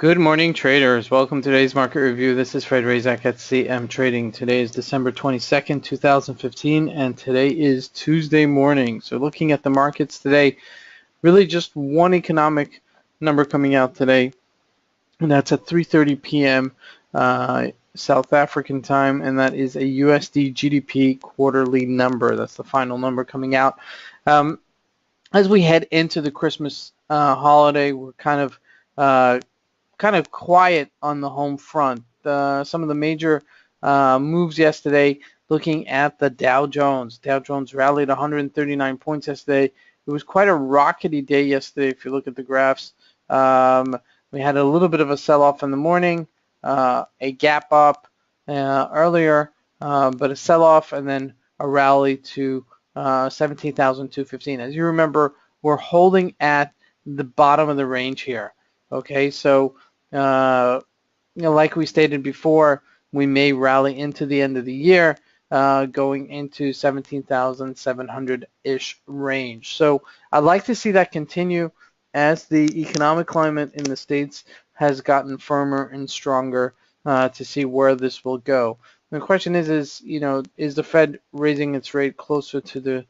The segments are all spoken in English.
Good morning, traders. Welcome to today's market review. This is Fred Razak at CMTrading. Today is December 22nd, 2015, and today is Tuesday morning. So looking at the markets today, really just one economic number coming out today, and that's at 3:30 p.m. South African time, and that is a USD GDP quarterly number. That's the final number coming out. As we head into the Christmas holiday, we're kind of quiet on the home front. Some of the major moves yesterday, looking at the Dow Jones. Dow Jones rallied 139 points yesterday. It was quite a rockety day yesterday if you look at the graphs. We had a little bit of a sell-off in the morning, a gap up earlier, but a sell-off and then a rally to 17,215. As you remember, we're holding at the bottom of the range here. Okay, so like we stated before, we may rally into the end of the year, going into 17,700-ish range. So I'd like to see that continue as the economic climate in the States has gotten firmer and stronger, to see where this will go. The question is the Fed raising its rate closer to the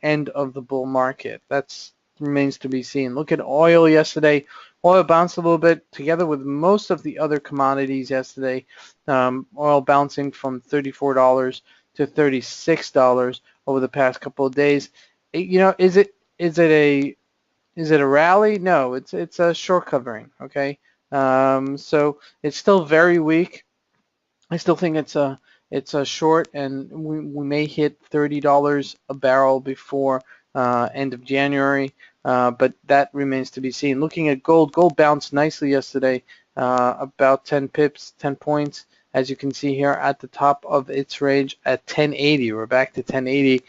end of the bull market? That remains to be seen. Look at oil yesterday. Oil bounced a little bit together with most of the other commodities yesterday. Oil bouncing from $34 to $36 over the past couple of days. Is it a rally? No, it's a short covering. Okay, so it's still very weak. I still think it's a short, and we may hit $30 a barrel before end of January, but that remains to be seen. Looking at gold, gold bounced nicely yesterday, about 10 pips, 10 points, as you can see here at the top of its range at 1080. We're back to 1080,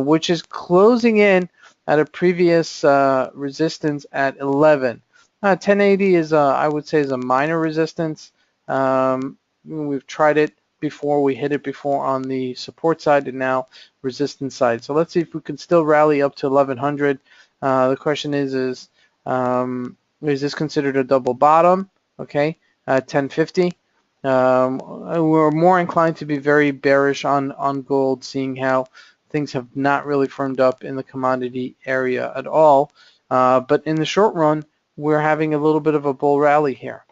which is closing in at a previous resistance at 11. 1080 is, I would say, is a minor resistance. We've tried it before, we hit it before on the support side and now resistance side. So let's see if we can still rally up to 1100. The question is this considered a double bottom? Okay, 1050. We're more inclined to be very bearish on gold, seeing how things have not really firmed up in the commodity area at all. But in the short run, we're having a little bit of a bull rally here.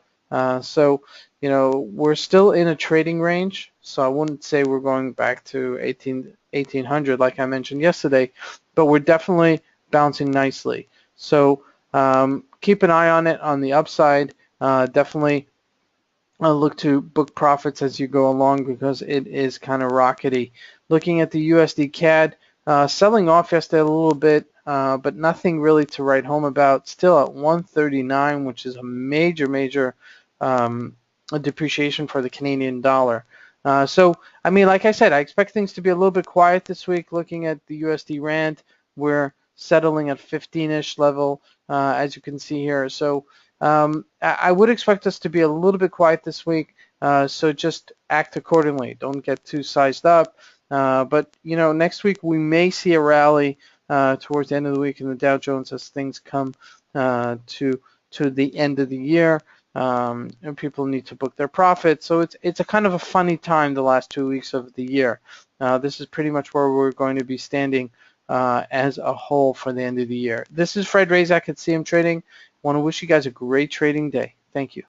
So we're still in a trading range, so I wouldn't say we're going back to 1800 like I mentioned yesterday, but we're definitely bouncing nicely. So keep an eye on it on the upside. Definitely look to book profits as you go along, because it is kind of rockety. Looking at the USD CAD, selling off yesterday a little bit, but nothing really to write home about. Still at 139, which is a major a depreciation for the Canadian dollar. So, I mean, like I said, I expect things to be a little bit quiet this week. Looking at the USD Rand, we're settling at 15-ish level, as you can see here. So I would expect us to be a little bit quiet this week, so just act accordingly. Don't get too sized up. But, next week we may see a rally towards the end of the week in the Dow Jones as things come to the end of the year. And people need to book their profits, so it's a kind of a funny time the last 2 weeks of the year. This is pretty much where we're going to be standing as a whole for the end of the year. This is Fred Razak at CMTrading. Want to wish you guys a great trading day. Thank you.